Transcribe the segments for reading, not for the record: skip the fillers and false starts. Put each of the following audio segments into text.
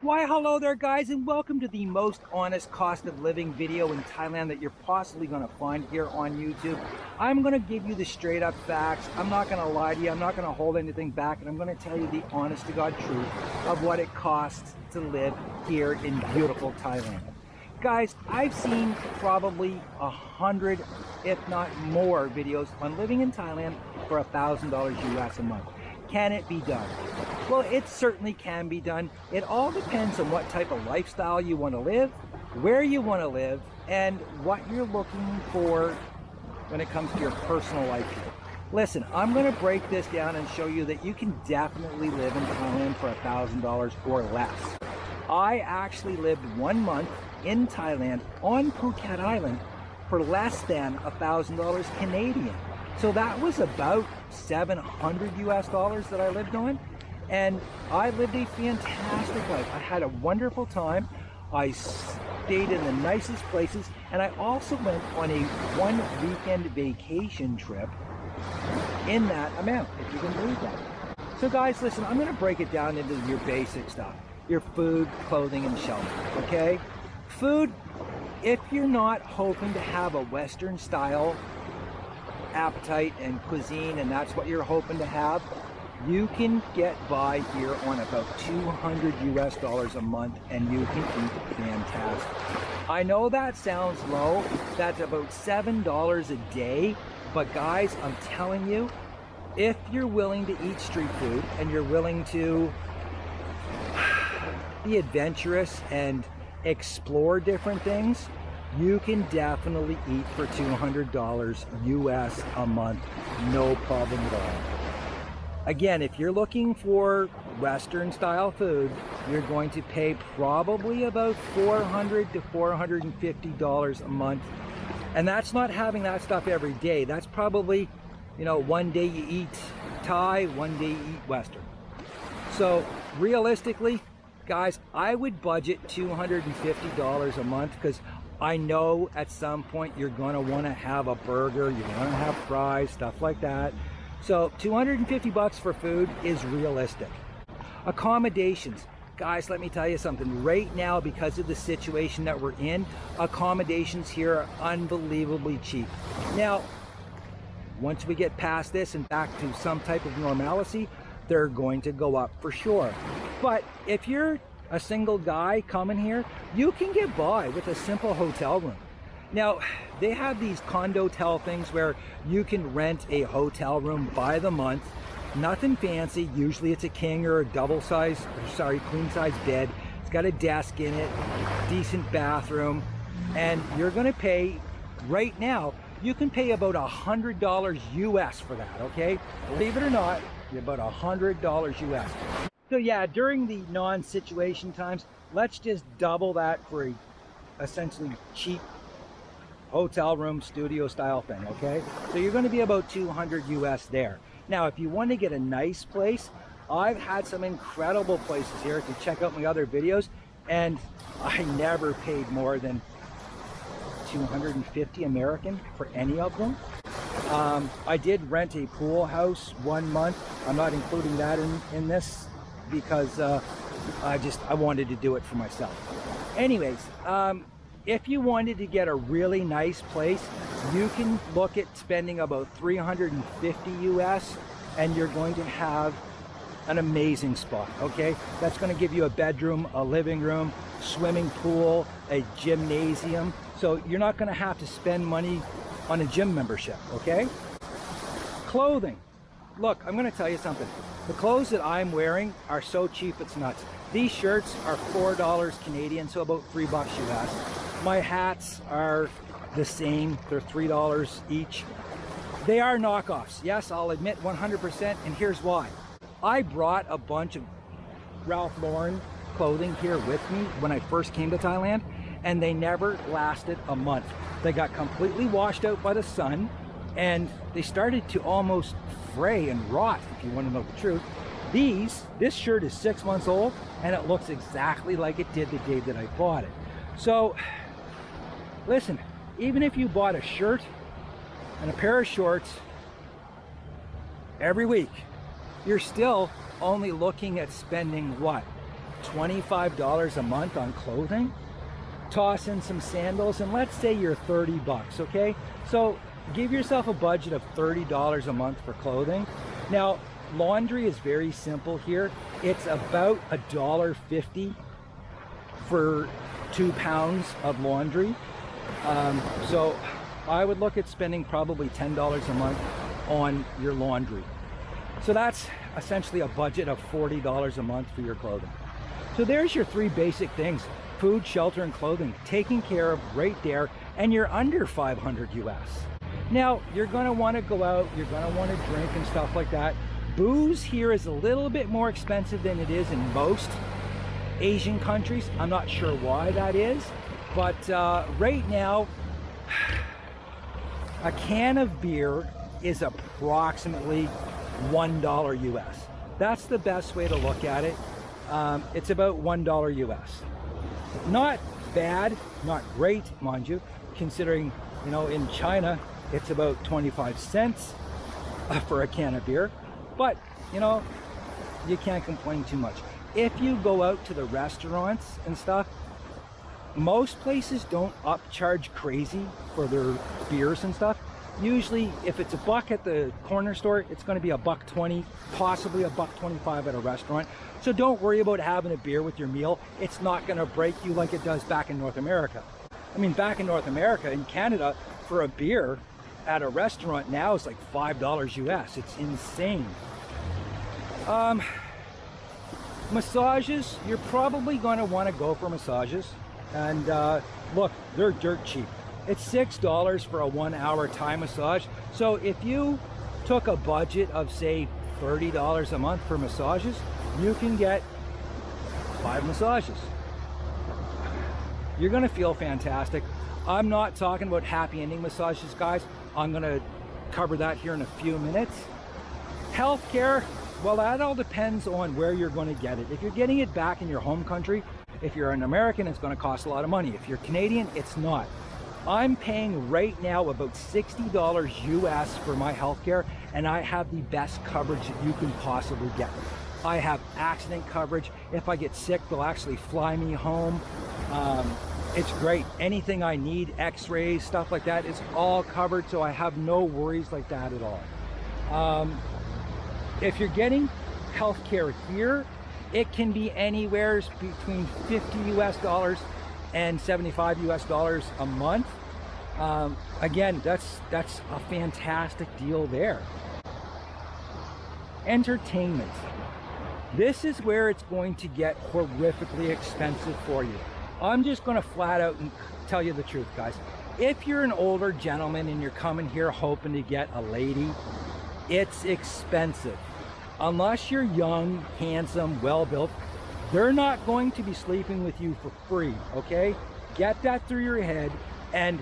Why hello there guys, and welcome to the most honest cost of living video in Thailand that you're possibly going to find here on YouTube. I'm going to give you the straight up facts. I'm not going to lie to you. I'm not going to hold anything back, and I'm going to tell you the honest to God truth of what it costs to live here in beautiful Thailand. Guys, I've seen probably 100, if not more, videos on living in Thailand for $1,000 US a month. Can it be done? Well, it certainly can be done. It all depends on what type of lifestyle you want to live, where you want to live, and what you're looking for when it comes to your personal life here. Listen, I'm going to break this down and show you that you can definitely live in Thailand for $1,000 or less. I actually lived 1 month in Thailand on Phuket Island for less than $1,000 Canadian. So that was about $700 US that I lived on. And I lived a fantastic life. I had a wonderful time. I stayed in the nicest places, and I also went on a 1 weekend vacation trip in that amount, if you can believe that. So guys, listen, I'm going to break it down into your basic stuff. Your food, clothing, and shelter, okay? Food, if you're not hoping to have a Western style appetite and cuisine, and that's what you're hoping to have, you can get by here on about $200 US a month, and you can eat fantastic. I know that sounds low. That's about $7 a day. But guys, I'm telling you, if you're willing to eat street food and you're willing to be adventurous and explore different things, you can definitely eat for $200 US a month, no problem at all. Again, if you're looking for Western style food, you're going to pay probably about $400 to $450 a month. And that's not having that stuff every day. That's probably, one day you eat Thai, one day you eat Western. So realistically, guys, I would budget $250 a month, because I know at some point you're going to want to have a burger, you're going to have fries, stuff like that. So $250 for food is realistic. Accommodations. Guys, let me tell you something. Right now, because of the situation that we're in, accommodations here are unbelievably cheap. Now, once we get past this and back to some type of normalcy, they're going to go up for sure. But if you're a single guy coming here, you can get by with a simple hotel room. Now, they have these condo-tel things where you can rent a hotel room by the month. Nothing fancy. Usually it's a king or a queen size bed. It's got a desk in it, decent bathroom, and you're going to pay, right now, you can pay about $100 US for that, okay? Believe it or not, about $100 US. So yeah, during the non-situation times, let's just double that for a essentially cheap hotel room studio style thing, okay? So you're going to be about 200 US there. Now, if you want to get a nice place, I've had some incredible places here. To check out my other videos, and I never paid more than 250 American for any of them. I did rent a pool house 1 month. I'm not including that in this because I wanted to do it for myself. Anyways, if you wanted to get a really nice place, you can look at spending about 350 US, and you're going to have an amazing spot, okay? That's going to give you a bedroom, a living room, swimming pool, a gymnasium. So you're not going to have to spend money on a gym membership, okay? Clothing. Look, I'm going to tell you something. The clothes that I'm wearing are so cheap it's nuts. These shirts are $4 Canadian, so about $3 US. My hats are the same. They're $3 each. They are knockoffs. Yes, I'll admit 100%, and here's why. I brought a bunch of Ralph Lauren clothing here with me when I first came to Thailand, and they never lasted a month. They got completely washed out by the sun, and they started to almost fray and rot, if you want to know the truth. This shirt is 6 months old, and it looks exactly like it did the day that I bought it. So, listen, even if you bought a shirt and a pair of shorts every week, you're still only looking at spending what? $25 a month on clothing. Toss in some sandals, and let's say you're 30 bucks, okay? So give yourself a budget of $30 a month for clothing. Now, laundry is very simple here. It's about $1.50 for 2 pounds of laundry. So I would look at spending probably $10 a month on your laundry. So that's essentially a budget of $40 a month for your clothing. So there's your 3 basic things: food, shelter, and clothing taken care of right there, and you're under 500 US. Now, you're gonna wanna go out, you're gonna wanna drink and stuff like that. Booze here is a little bit more expensive than it is in most Asian countries. I'm not sure why that is, but right now, a can of beer is approximately $1 US. That's the best way to look at it. It's about $1 US. Not bad, not great, mind you, considering, you know, in China, it's about 25 cents for a can of beer. But, you know, you can't complain too much. If you go out to the restaurants and stuff, most places don't upcharge crazy for their beers and stuff. Usually, if it's $1 at the corner store, it's going to be $1.20, possibly $1.25 at a restaurant. So don't worry about having a beer with your meal. It's not going to break you like it does back in North America. I mean, back in North America, in Canada, for a beer at a restaurant now is like $5 US. It's insane. Massages, you're probably going to want to go for massages. And look, they're dirt cheap. It's $6 for a 1-hour Thai massage. So if you took a budget of, say, $30 a month for massages, you can get 5 massages. You're gonna feel fantastic. I'm not talking about happy ending massages, guys. I'm gonna cover that here in a few minutes. Healthcare, well, that all depends on where you're gonna get it. If you're getting it back in your home country, if you're an American, it's gonna cost a lot of money. If you're Canadian, it's not. I'm paying right now about $60 US for my healthcare, and I have the best coverage that you can possibly get. I have accident coverage. If I get sick, they'll actually fly me home. It's great. Anything I need, x-rays, stuff like that, is all covered, so I have no worries like that at all. If you're getting healthcare here, it can be anywhere between $50 US and $75 US a month. Again, that's a fantastic deal there. Entertainment. This is where it's going to get horrifically expensive for you. I'm just going to flat out and tell you the truth, guys. If you're an older gentleman and you're coming here hoping to get a lady, it's expensive. Unless you're young, handsome, well-built, they're not going to be sleeping with you for free, okay? Get that through your head. And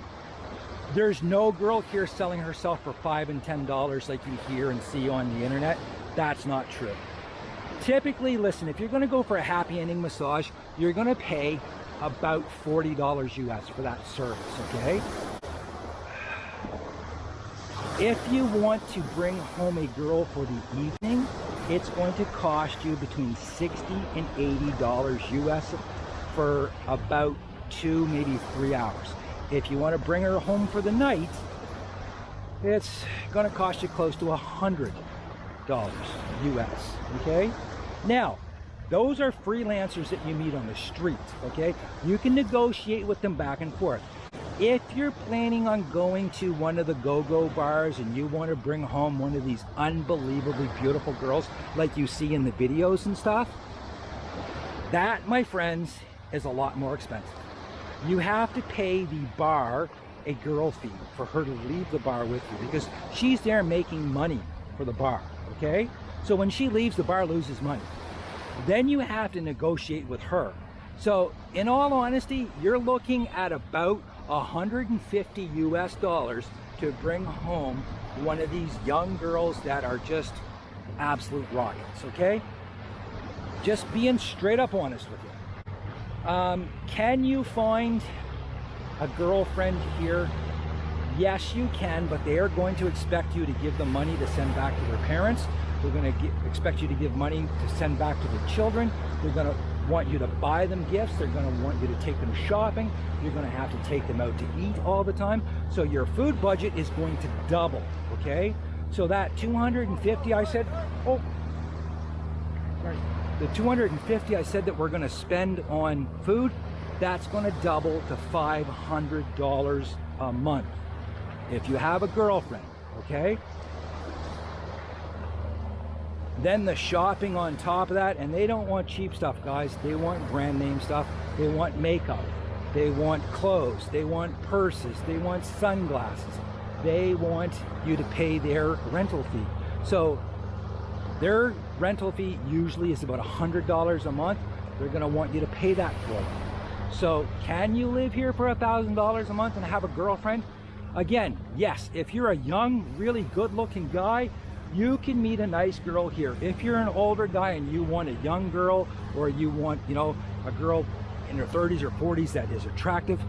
there's no girl here selling herself for $5 and $10 like you hear and see on the internet. That's not true. Typically, listen, if you're going to go for a happy ending massage, you're going to pay about $40 US for that service, okay? If you want to bring home a girl for the evening, it's going to cost you between $60 and $80 US for about 2, maybe 3 hours. If you want to bring her home for the night, it's going to cost you close to $100 US, okay? Now, those are freelancers that you meet on the street, okay? You can negotiate with them back and forth. If you're planning on going to one of the go-go bars and you want to bring home one of these unbelievably beautiful girls like you see in the videos and stuff, that, my friends, is a lot more expensive. You have to pay the bar a girl fee for her to leave the bar with you, because she's there making money for the bar, okay? So when she leaves, the bar loses money. Then you have to negotiate with her. So in all honesty, you're looking at about $150 US to bring home one of these young girls that are just absolute rockets, okay? Just being straight up honest with you. Can you find a girlfriend here? Yes, you can, but they are going to expect you to give them money to send back to their parents. They're going to expect you to give money to send back to their children. They're going to want you to buy them gifts. They're going to want you to take them shopping. You're going to have to take them out to eat all the time. So your food budget is going to double, okay? So that 250 I said, oh, sorry. The 250 I said that we're going to spend on food, that's going to double to $500 a month if you have a girlfriend, okay? Then the shopping on top of that, and they don't want cheap stuff, guys. They want brand name stuff. They want makeup. They want clothes. They want purses. They want sunglasses. They want you to pay their rental fee. So their rental fee usually is about $100 a month. They're going to want you to pay that for them. So can you live here for $1,000 a month and have a girlfriend? Again, yes, if you're a young, really good-looking guy, you can meet a nice girl here. If you're an older guy and you want a young girl, or you want, you know, a girl in her 30s or 40s that is attractive,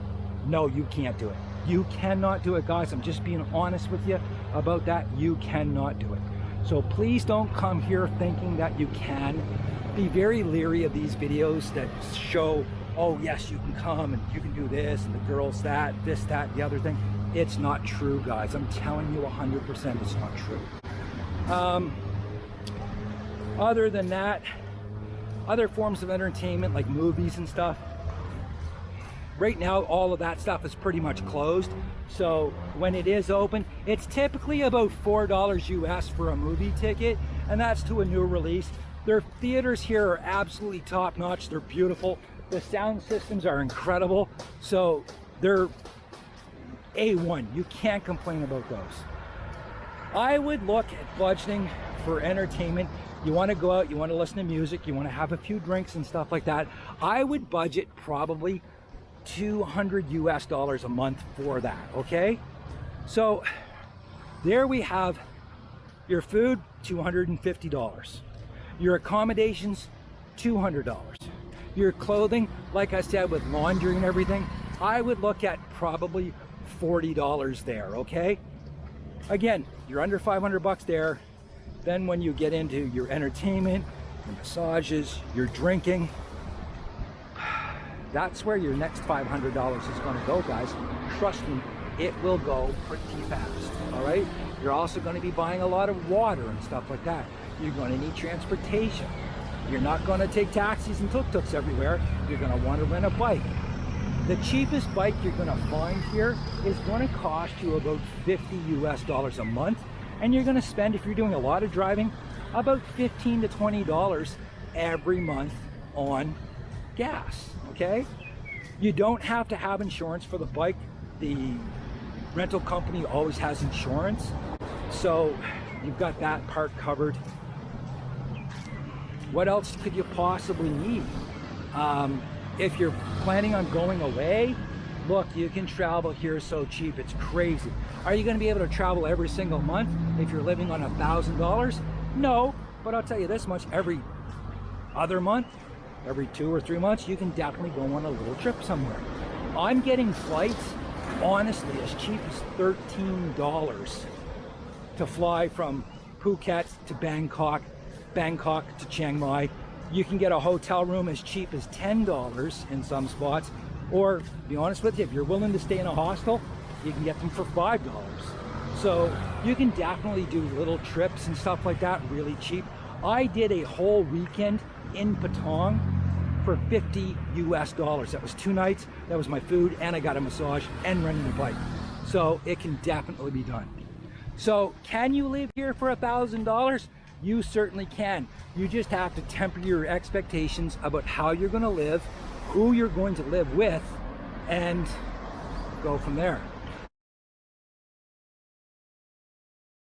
no, you can't do it. You cannot do it, guys. I'm just being honest with you about that. You cannot do it. So please don't come here thinking that you can. Be very leery of these videos that show, oh yes, you can come and you can do this and the girls that, this, that, the other thing. It's not true, guys. I'm telling you 100% it's not true. Other than that, other forms of entertainment like movies and stuff, right now all of that stuff is pretty much closed. So when it is open, it's typically about $4 US for a movie ticket, and that's to a new release. Their theaters here are absolutely top notch. They're beautiful. The sound systems are incredible. So they're A1. You can't complain about those. I would look at budgeting for entertainment. You want to go out, you want to listen to music, you want to have a few drinks and stuff like that. I would budget probably $200 US a month for that, okay? So there we have your food, $250. Your accommodations, $200. Your clothing, like I said, with laundry and everything, I would look at probably $40 there, okay? Again, you're under 500 bucks there. Then when you get into your entertainment, your massages, your drinking, that's where your next $500 is going to go, guys. Trust me, it will go pretty fast, all right? You're also going to be buying a lot of water and stuff like that. You're going to need transportation. You're not going to take taxis and tuk-tuks everywhere. You're going to want to rent a bike. The cheapest bike you're going to find here is going to cost you about $50 US a month, and you're going to spend, if you're doing a lot of driving, about $15 to $20 every month on gas, okay? You don't have to have insurance for the bike. The rental company always has insurance, so you've got that part covered. What else could you possibly need? If you're planning on going away, look, you can travel here so cheap, it's crazy. Are you going to be able to travel every single month if you're living on $1,000? No, but I'll tell you this much, every other month, every 2 or 3 months, you can definitely go on a little trip somewhere. I'm getting flights, honestly, as cheap as $13 to fly from Phuket to Bangkok, Bangkok to Chiang Mai. You can get a hotel room as cheap as $10 in some spots, or to be honest with you, if you're willing to stay in a hostel, you can get them for $5. So you can definitely do little trips and stuff like that really cheap. I did a whole weekend in Patong for $50 US. That was 2 nights, that was my food, and I got a massage and renting a bike. So it can definitely be done. So can you live here for $1,000? You certainly can. You just have to temper your expectations about how you're going to live, who you're going to live with, and go from there.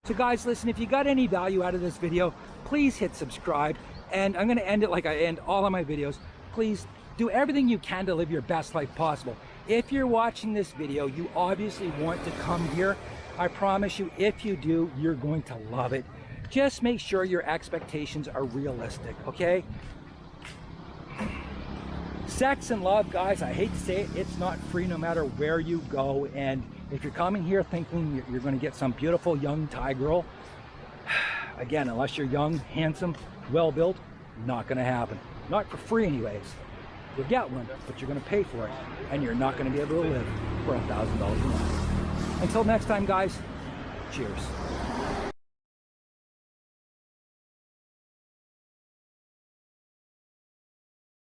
So guys, listen, if you got any value out of this video, please hit subscribe. And I'm going to end it like I end all of my videos. Please do everything you can to live your best life possible. If you're watching this video, you obviously want to come here. I promise you, if you do, you're going to love it. Just make sure your expectations are realistic, okay? Sex and love, guys, I hate to say it, it's not free no matter where you go. And if you're coming here thinking you're going to get some beautiful young Thai girl, again, unless you're young, handsome, well-built, not going to happen. Not for free anyways. You'll get one, but you're going to pay for it, and you're not going to be able to live for $1,000 a month. Until next time, guys, cheers.